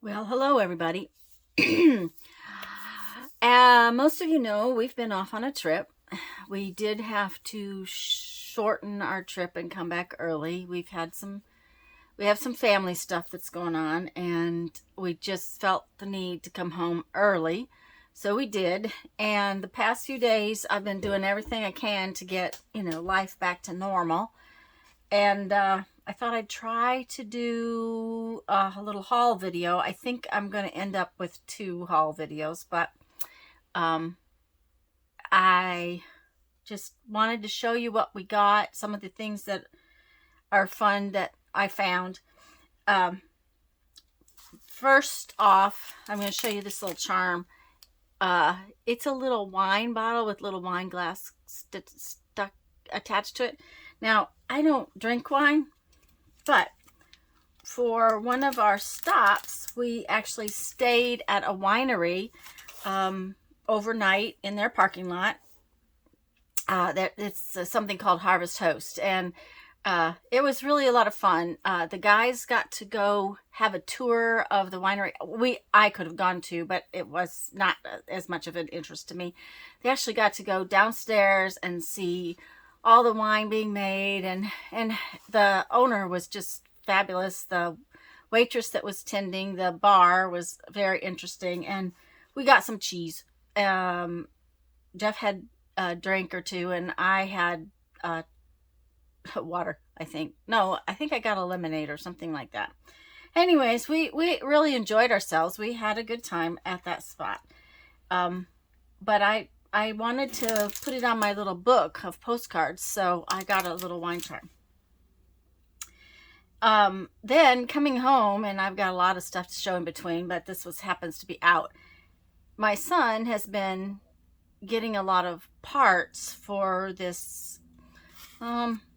Well, hello everybody. Most of you know we've been off on a trip. We did have to shorten our trip and come back early. We have some family stuff that's going on, and we just felt the need to come home early. So we did. And the past few days I've been doing everything I can to get, life back to normal. And I thought I'd try to do a little haul video. I think I'm going to end up with 2 haul videos, but um, I just wanted to show you what we got, some of the things that are fun that I found. Um, First off, I'm going to show you this little charm. It's a little wine bottle with little wine glass stuck attached to it. Now, I don't drink wine, but for one of our stops, we actually stayed at a winery overnight in their parking lot. It's something called Harvest Host, and it was really a lot of fun. The guys got to go have a tour of the winery. I could have gone to, but it was not as much of an interest to me. They actually got to go downstairs and see all the wine being made, and the owner was just fabulous. The waitress that was tending the bar was very interesting, and we got some cheese. Jeff had a drink or two, and I had water, I think. No, I think I got a lemonade or something like that. Anyways, we really enjoyed ourselves. We had a good time at that spot. But I wanted to put it on my little book of postcards, so I got a little wine charm. Then coming home, and I've got a lot of stuff to show in between, but this happens to be out. My son has been getting a lot of parts for this.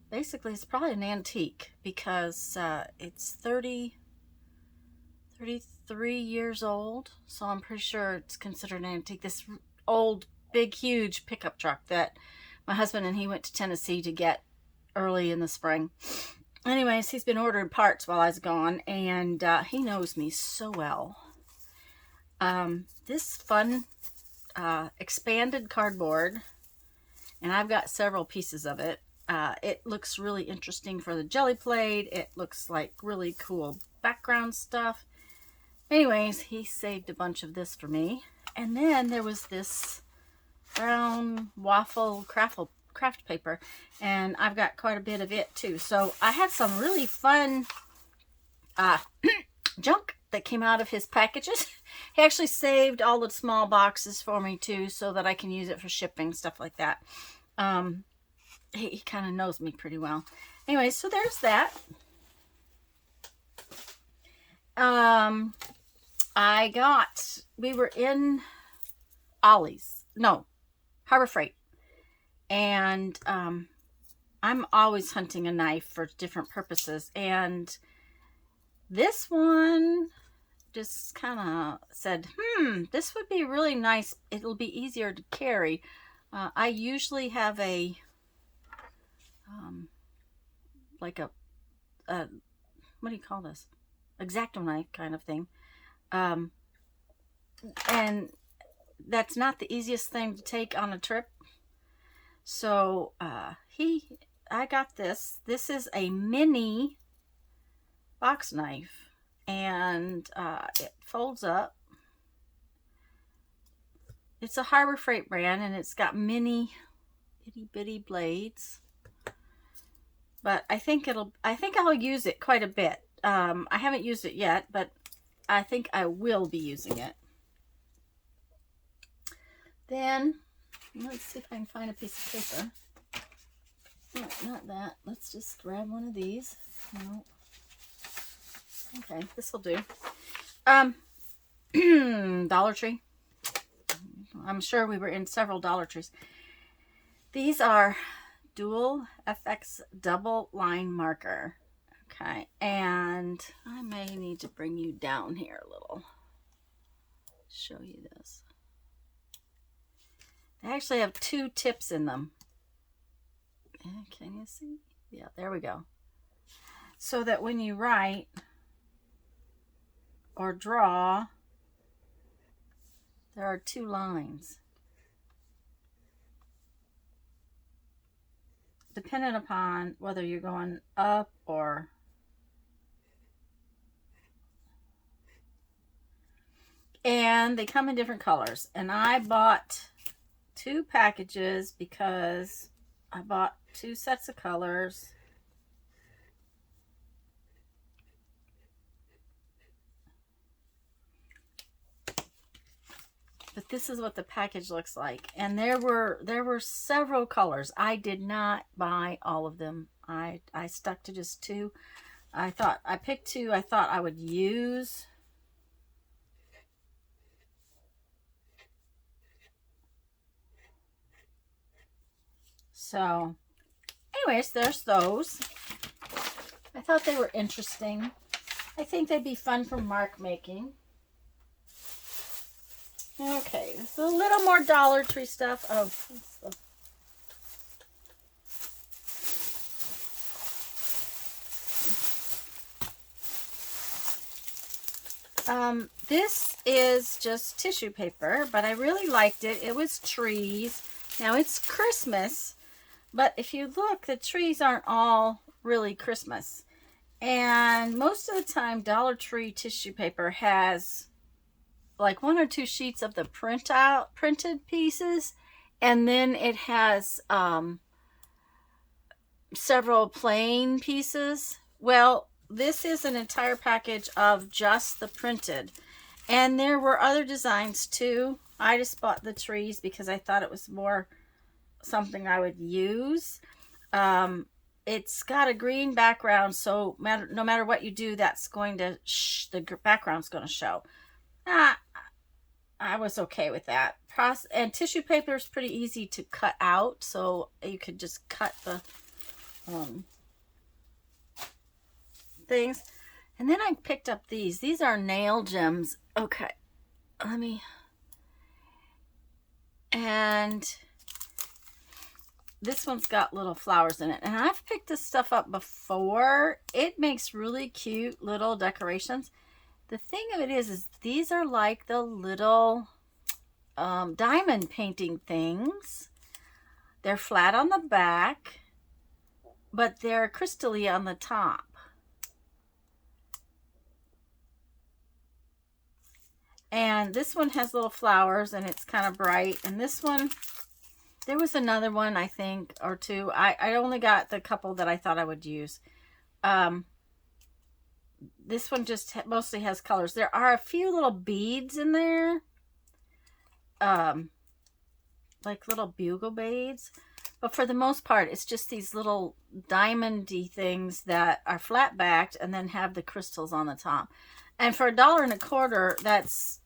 Basically, it's probably an antique because it's 33 years old, so I'm pretty sure it's considered an antique. This old, big, huge pickup truck that my husband and he went to Tennessee to get early in the spring. Anyways, he's been ordering parts while I was gone, and he knows me so well. This fun expanded cardboard, and I've got several pieces of it. It looks really interesting for the jelly plate. It looks like really cool background stuff. Anyways, he saved a bunch of this for me. And then there was this brown waffle craft paper, and I've got quite a bit of it too. So I had some really fun junk that came out of his packages. He actually saved all the small boxes for me too, so that I can use it for shipping, stuff like that. He kind of knows me pretty well. Anyway, so there's that. We were in Harbor Freight. And I'm always hunting a knife for different purposes. And this one just kind of said, this would be really nice. It'll be easier to carry. I usually have a like a what do you call this? X-Acto knife kind of thing. And that's not the easiest thing to take on a trip. So I got this. This is a mini box knife, and it folds up. It's a Harbor Freight brand, and it's got mini itty bitty blades. But I think I'll use it quite a bit. I haven't used it yet, but I think I will be using it. Then let's see if I can find a piece of paper. No, not that. Let's just grab one of these. No. Okay, this will do. Dollar Tree. I'm sure we were in several Dollar Trees. These are Dual FX double line marker. Okay, and I may need to bring you down here a little. Show you this. They actually have 2 tips in them. Can you see? Yeah, there we go. So that when you write, or draw, there are 2 lines. Depending upon whether you're going up or... And they come in different colors. And I bought 2 packages because I bought 2 sets of colors. But this is what the package looks like. And there were several colors. I did not buy all of them. I stuck to just 2. I picked 2 I thought I would use. So, anyways, there's those. I thought they were interesting. I think they'd be fun for mark making. Okay, this is a little more Dollar Tree stuff. This is just tissue paper, but I really liked it. It was trees. Now it's Christmas, but if you look, the trees aren't all really Christmas. And most of the time, Dollar Tree tissue paper has like 1 or 2 sheets of the printed pieces, and then it has several plain pieces. Well, this is an entire package of just the printed, and there were other designs too. I just bought the trees because I thought it was more something I would use. It's got a green background, so no matter what you do, that's going to the background's going to show. I was okay with that. And tissue paper is pretty easy to cut out, so you could just cut the things. And then I picked up these. These are nail gems. Okay, and this one's got little flowers in it. And I've picked this stuff up before. It makes really cute little decorations. The thing of it is these are like the little diamond painting things. They're flat on the back, but they're crystally on the top. And this one has little flowers, and it's kind of bright. And this one, there was another one, I think, or 2. I only got the couple that I thought I would use. This one just mostly has colors. There are a few little beads in there. Like little bugle beads. But for the most part, it's just these little diamondy things that are flat backed and then have the crystals on the top. And for $1.25, that's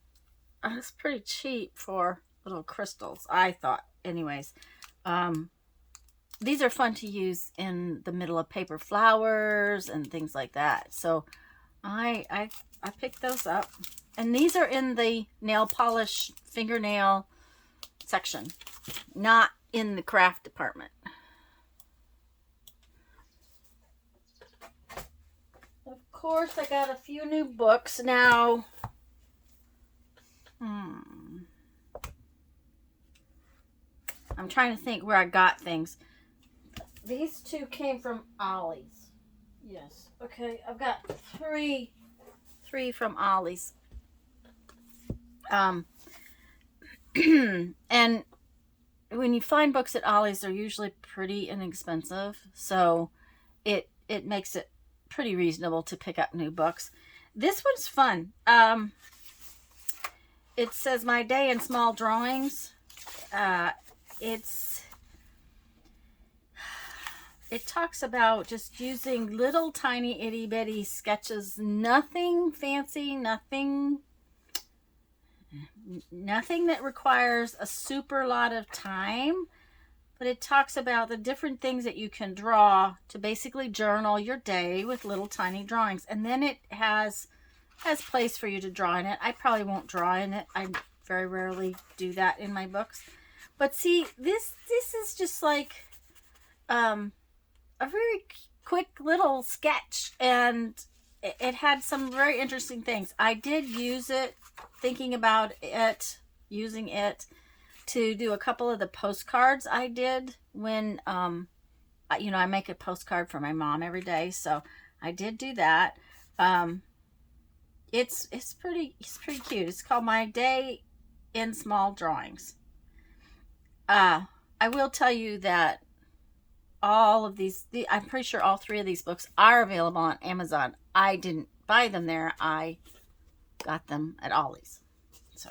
pretty cheap for little crystals, I thought. Anyways, these are fun to use in the middle of paper flowers and things like that. So I picked those up, and these are in the nail polish fingernail section, not in the craft department. Of course, I got a few new books now. I'm trying to think where I got things. These 2 came from Ollie's. Yes. Okay, I've got three from Ollie's. And when you find books at Ollie's, they're usually pretty inexpensive, so it makes it pretty reasonable to pick up new books. This one's fun. It says My Day in Small Drawings. It talks about just using little tiny itty bitty sketches, nothing fancy, nothing that requires a super lot of time, but it talks about the different things that you can draw to basically journal your day with little tiny drawings. And then it has place for you to draw in it. I probably won't draw in it. I very rarely do that in my books. But see, this is just like a very quick little sketch, and it had some very interesting things. I did use it, thinking about it, using it to do a couple of the postcards I did when, you know, I make a postcard for my mom every day. So I did do that. It's pretty cute. It's called My Day in Small Drawings. I will tell you that all of these, I'm pretty sure all 3 of these books are available on Amazon. I didn't buy them there. I got them at Ollie's. So,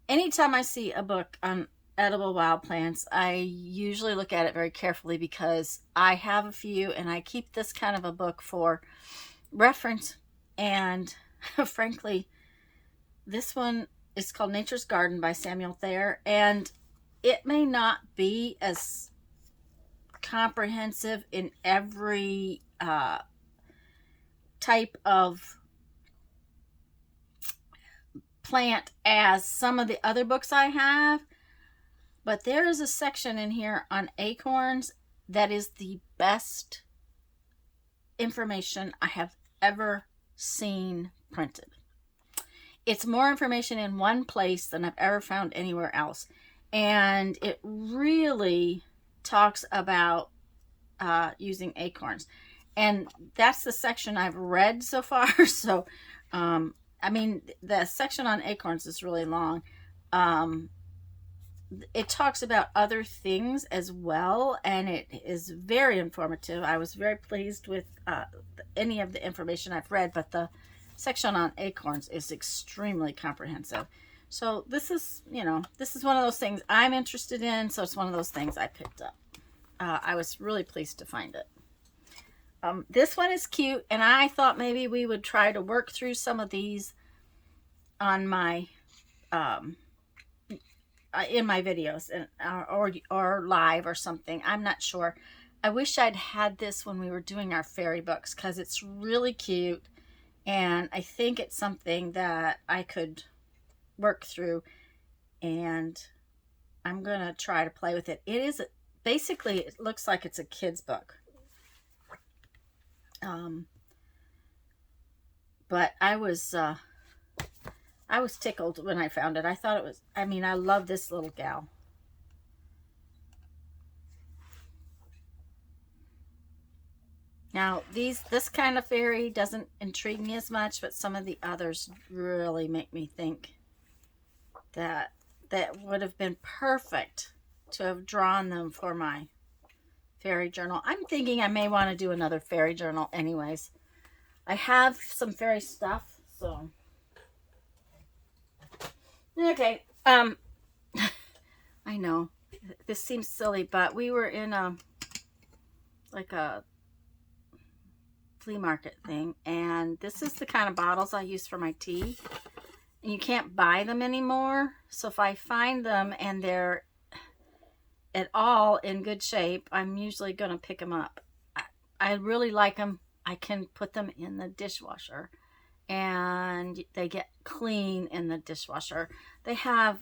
anytime I see a book on edible wild plants, I usually look at it very carefully because I have a few and I keep this kind of a book for reference. And frankly, this one is called Nature's Garden by Samuel Thayer, and it may not be as comprehensive in every type of plant as some of the other books I have, but there is a section in here on acorns that is the best information I have ever seen printed. It's more information in one place than I've ever found anywhere else. And it really talks about using acorns. And that's the section I've read so far. So, I mean, the section on acorns is really long. It talks about other things as well, and it is very informative. I was very pleased with any of the information I've read, but the section on acorns is extremely comprehensive. So this is, you know, this is one of those things I'm interested in, so it's one of those things I picked up. I was really pleased to find it. This one is cute, and I thought maybe we would try to work through some of these on my in my videos, and or live or something. I'm not sure. I wish I'd had this when we were doing our fairy books, because it's really cute, and I think it's something that I could work through, and I'm gonna try to play with it. It is basically, it looks like it's a kid's book. But I was tickled when I found it. I thought it was, I mean, I love this little gal. Now, this kind of fairy doesn't intrigue me as much, but some of the others really make me think that would have been perfect to have drawn them for my fairy journal. I'm thinking I may want to do another fairy journal anyways. I have some fairy stuff, so. Okay, I know, this seems silly, but we were in like a flea market thing, and this is the kind of bottles I use for my tea, and you can't buy them anymore. So if I find them and they're at all in good shape, I'm usually going to pick them up. I really like them. I can put them in the dishwasher and they get clean in the dishwasher. They have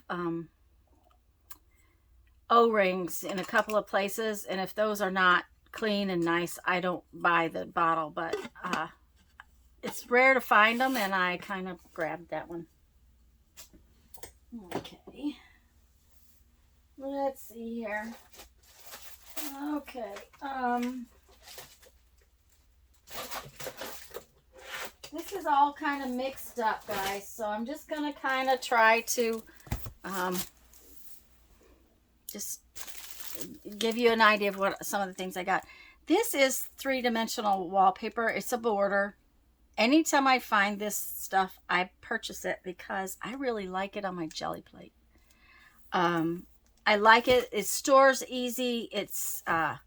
O-rings in a couple of places, and if those are not clean and nice, I don't buy the bottle, but it's rare to find them, and I kind of grabbed that one. Okay, let's see here. Okay, this is all kind of mixed up, guys, so I'm just gonna kind of try to just give you an idea of what some of the things I got. This is 3-dimensional wallpaper. It's a border. Anytime I find this stuff, I purchase it because I really like it on my jelly plate. I like it. It stores easy. I've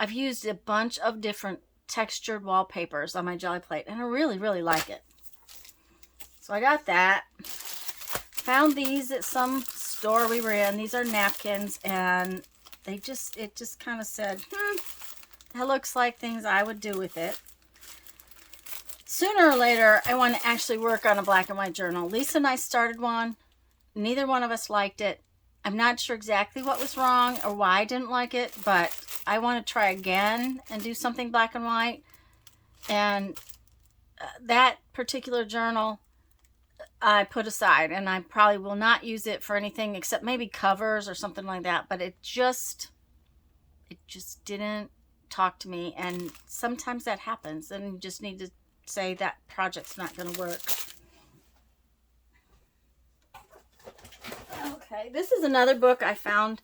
used a bunch of different textured wallpapers on my jelly plate, and I really, really like it. So I got that. Found these at some store we were in. These are napkins, and it just kind of said, that looks like things I would do with it. Sooner or later, I want to actually work on a black and white journal. Lisa and I started one. Neither one of us liked it. I'm not sure exactly what was wrong or why I didn't like it, but I want to try again and do something black and white. And that particular journal I put aside, and I probably will not use it for anything except maybe covers or something like that. But it just didn't talk to me, and sometimes that happens, and you just need to say that project's not going to work. Okay, this is another book I found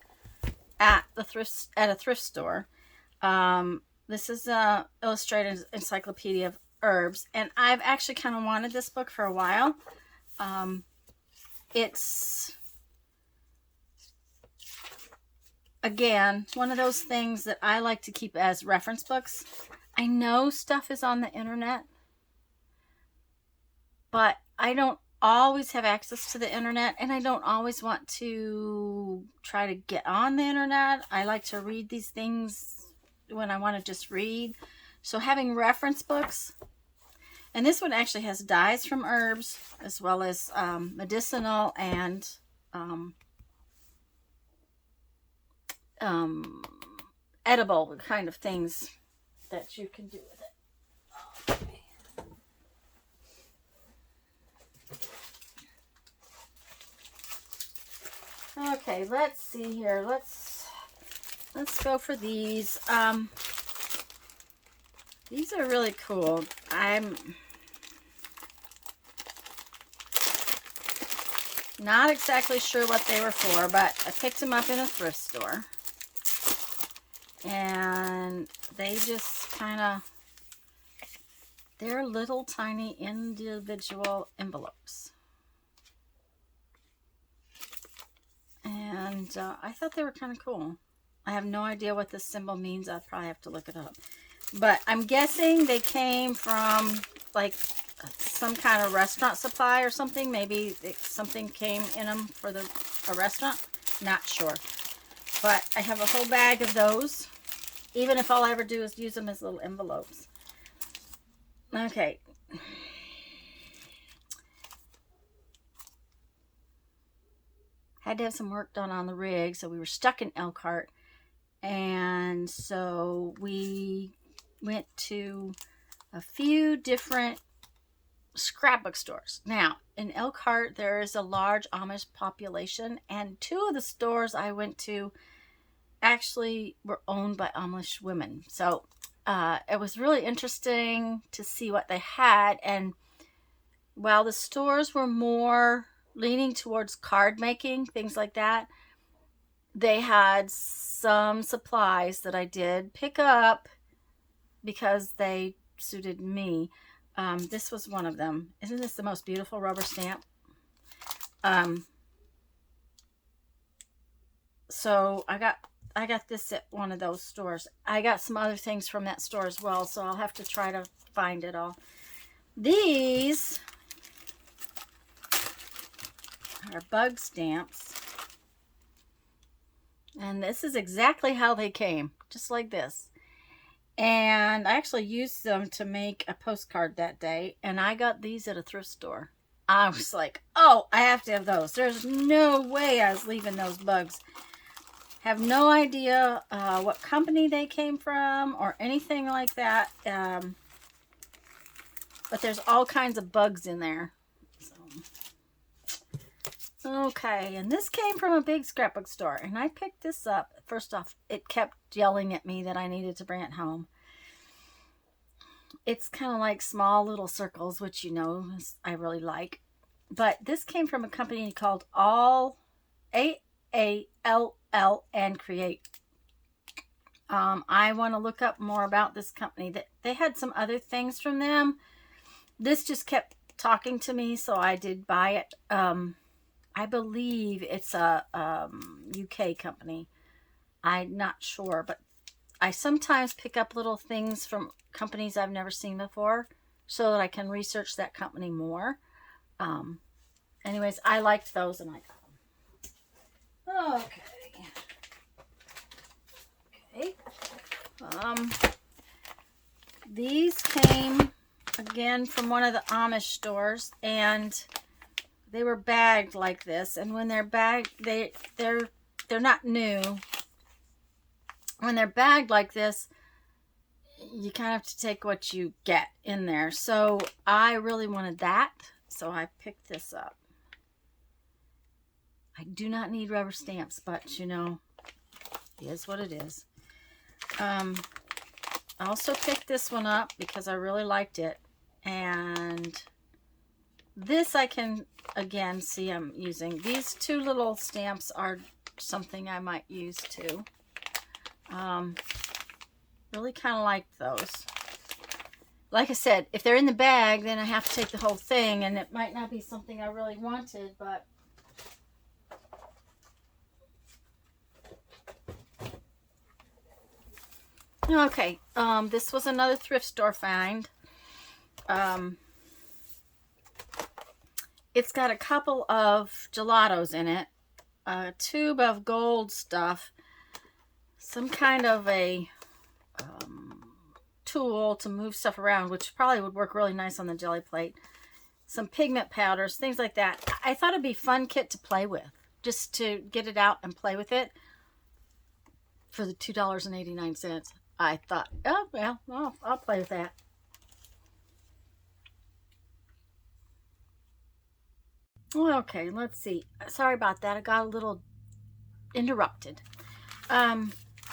at a thrift store. This is a illustrated encyclopedia of herbs, and I've actually kind of wanted this book for a while. It's again one of those things that I like to keep as reference books. I know stuff is on the internet, but I don't always have access to the internet, and I don't always want to try to get on the internet. I like to read these things when I want to just read. So having reference books, and this one actually has dyes from herbs as well as medicinal and edible kind of things that you can do with it. Okay, let's see here. Let's go for these. These are really cool. I'm not exactly sure what they were for, but I picked them up in a thrift store. And they just kind of, they're little tiny individual envelopes. And I thought they were kind of cool. I have no idea what this symbol means. I'll probably have to look it up. But I'm guessing they came from like some kind of restaurant supply or something. Maybe something came in them for a restaurant. Not sure. But I have a whole bag of those. Even if all I ever do is use them as little envelopes. Okay. Had to have some work done on the rig, so we were stuck in Elkhart. And so we went to a few different scrapbook stores. Now, in Elkhart, there is a large Amish population, and two of the stores I went to actually were owned by Amish women. So it was really interesting to see what they had. And while the stores were more leaning towards card making, things like that, they had some supplies that I did pick up because they suited me. This was one of them. Isn't this the most beautiful rubber stamp? So I got this at one of those stores. I got some other things from that store as well, so I'll have to try to find it all. These are bug stamps. And this is exactly how they came, just like this. And I actually used them to make a postcard that day, and I got these at a thrift store. I was like, oh, I have to have those. There's no way I was leaving those bugs. Have no idea what company they came from or anything like that. But there's all kinds of bugs in there. Okay, and this came from a big scrapbook store, and I picked this up. First off, it kept yelling at me that I needed to bring it home. It's kind of like small little circles, which you know I really like. But this came from a company called AALL and Create. I want to look up more about this company. They had some other things from them. This just kept talking to me, so I did buy it. I believe it's a UK company. I'm not sure, but I sometimes pick up little things from companies I've never seen before so that I can research that company more. Anyways, I liked those and I got them. Okay. These came again from one of the Amish stores, and they were bagged like this, and when they're bagged, they're not new. when they're bagged like this, you kind of have to take what you get in there. So I really wanted that, so I picked this up. I do not need rubber stamps, but you know, it is what it is. I also picked this one up because I really liked it, and this I can again see I'm using. These two little stamps are something I might use too. Really kind of like those. Like I said, if they're in the bag, then I have to take the whole thing, and it might not be something I really wanted, but okay. This was another thrift store find. It's got a couple of gelatos in it, a tube of gold stuff, some kind of a tool to move stuff around, which probably would work really nice on the jelly plate, some pigment powders, things like that. I thought it'd be a fun kit to play with, just to get it out and play with it for the $2.89. I thought, oh, well, I'll play with that. Okay, let's see. Sorry about that. I got a little interrupted.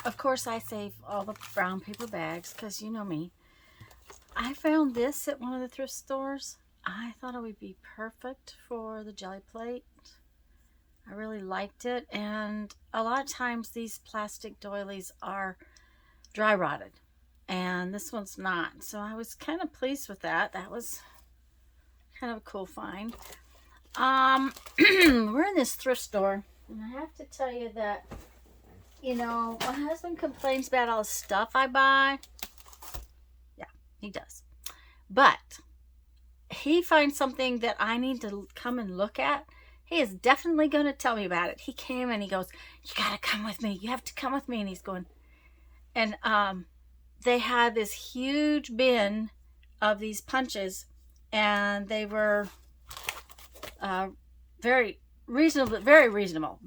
Of course, I save all the brown paper bags because you know me. I found this at one of the thrift stores. I thought it would be perfect for the jelly plate. I really liked it, and a lot of times these plastic doilies are dry rotted, and this one's not. So I was kind of pleased with that. That was kind of a cool find. We're in this thrift store, and I have to tell you that, you know, my husband complains about all the stuff I buy. Yeah, he does. But he finds something that I need to come and look at. He is definitely going to tell me about it. He came and he goes, you got to come with me. You have to come with me. And he's going, and they had this huge bin of these punches, and they were very reasonable, very reasonable.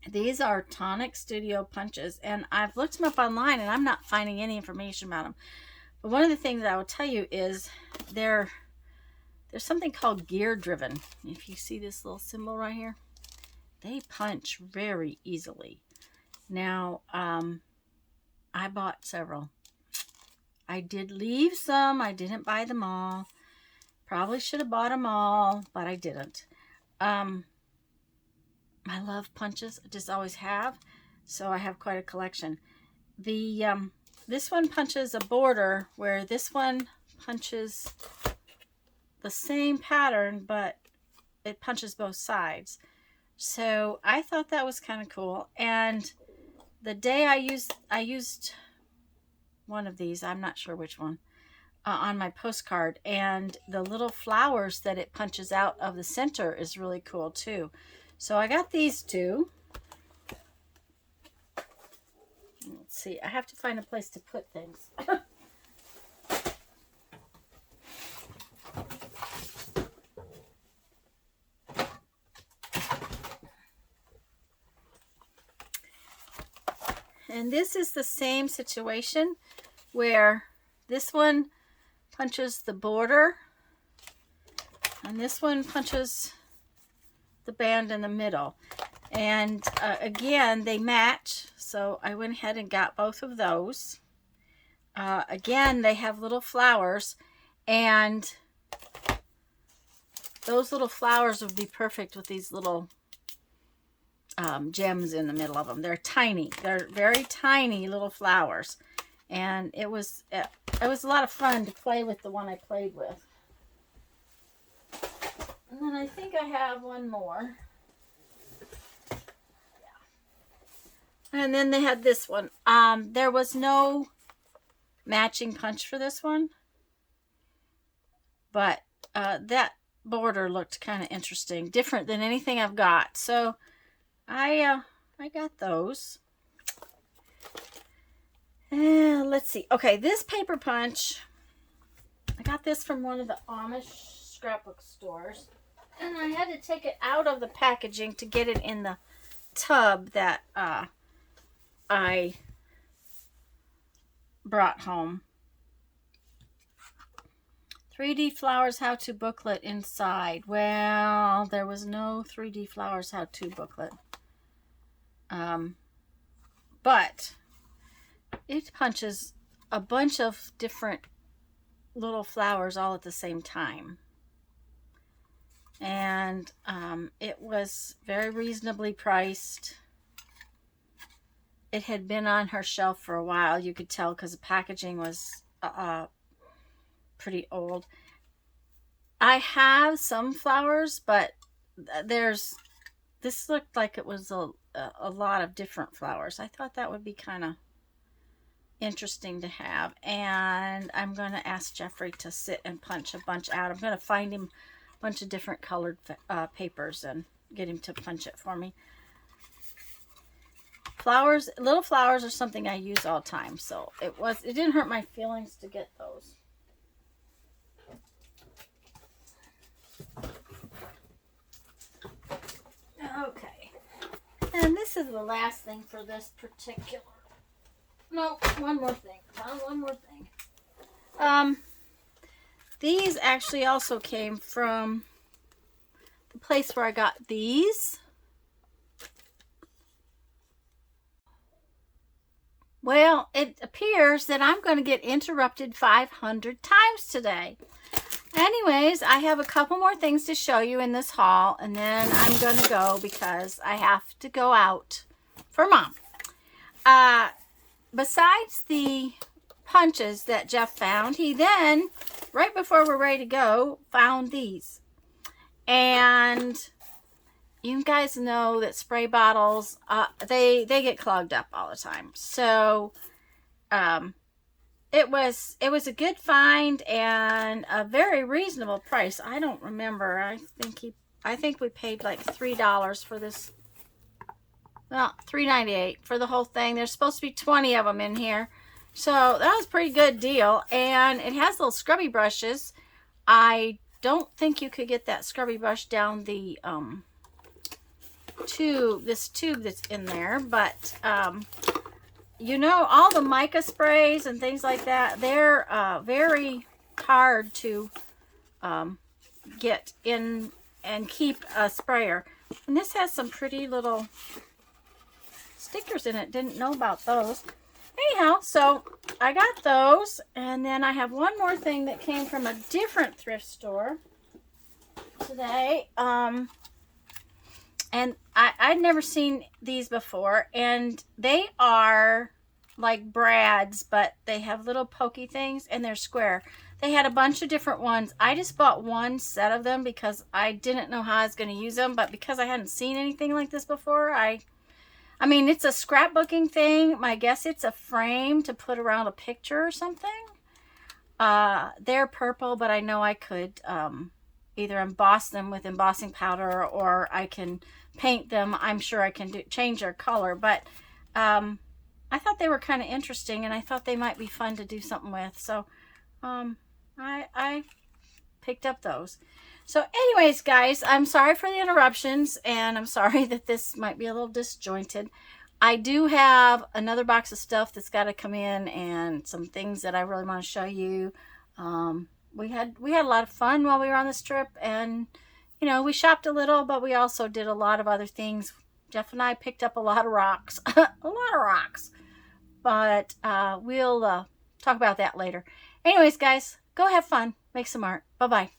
These are Tonic Studio punches, and I've looked them up online, and I'm not finding any information about them. But one of the things I will tell you is there's something called gear driven. If you see this little symbol right here, they punch very easily. Now, I bought several. I did leave some. I didn't buy them all. Probably should have bought them all, but I didn't. I love punches. I just always have. So I have quite a collection. This one punches a border, where this one punches the same pattern, but it punches both sides. So I thought that was kind of cool. And the day I used one of these, I'm not sure which one, on my postcard, and the little flowers that it punches out of the center is really cool too. So I got these two. Let's see, I have to find a place to put things. And this is the same situation, where this one punches the border, and this one punches the band in the middle. And again, they match, so I went ahead and got both of those. Again, they have little flowers, and those little flowers would be perfect with these little gems in the middle of them. They're tiny. They're very tiny little flowers. And it was a lot of fun to play with the one I played with. And then I think I have one more. Yeah. And then they had this one. There was no matching punch for this one, but that border looked kind of interesting, different than anything I've got. So I got those. Let's see. Okay, this paper punch, I got this from one of the Amish scrapbook stores, and I had to take it out of the packaging to get it in the tub that I brought home. 3D Flowers how-to booklet inside. Well, there was no 3D Flowers how-to booklet. But it punches a bunch of different little flowers all at the same time. And it was very reasonably priced. It had been on her shelf for a while. You could tell because the packaging was pretty old. I have some flowers, but this looked like it was a lot of different flowers. I thought that would be kind of interesting to have, and I'm going to ask Jeffrey to sit and punch a bunch out. I'm going to find him a bunch of different colored papers and get him to punch it for me. Flowers, little flowers are something I use all the time, so it didn't hurt my feelings to get those. Okay, and this is the last thing for this particular. No, one more thing. One more thing. These actually also came from the place where I got these. Well, it appears that I'm going to get interrupted 500 times today. Anyways, I have a couple more things to show you in this haul, and then I'm going to go because I have to go out for Mom. Besides the punches that Jeff found, he then, right before we're ready to go, found these. And you guys know that spray bottles, they get clogged up all the time. So, it was a good find and a very reasonable price. I don't remember. I think we paid like $3 for this. Well, $3.98 for the whole thing. There's supposed to be 20 of them in here. So that was a pretty good deal. And it has little scrubby brushes. I don't think you could get that scrubby brush down the tube that's in there. But, you know, all the mica sprays and things like that, they're very hard to get in and keep a sprayer. And this has some pretty little stickers in it. Didn't know about those. Anyhow, so I got those, and then I have one more thing that came from a different thrift store today. And I'd never seen these before, and they are like brads, but they have little pokey things, and they're square. They had a bunch of different ones. I just bought one set of them because I didn't know how I was going to use them, but because I hadn't seen anything like this before, I mean, it's a scrapbooking thing. My guess it's a frame to put around a picture or something. They're purple, but I know I could either emboss them with embossing powder, or I can paint them. I'm sure I can change their color, but I thought they were kind of interesting, and I thought they might be fun to do something with. So I picked up those. So anyways, guys, I'm sorry for the interruptions, and I'm sorry that this might be a little disjointed. I do have another box of stuff that's got to come in, and some things that I really want to show you. We had a lot of fun while we were on this trip, and you know, we shopped a little, but we also did a lot of other things. Jeff and I picked up a lot of rocks, a lot of rocks, but we'll talk about that later. Anyways, guys, go have fun, make some art. Bye-bye.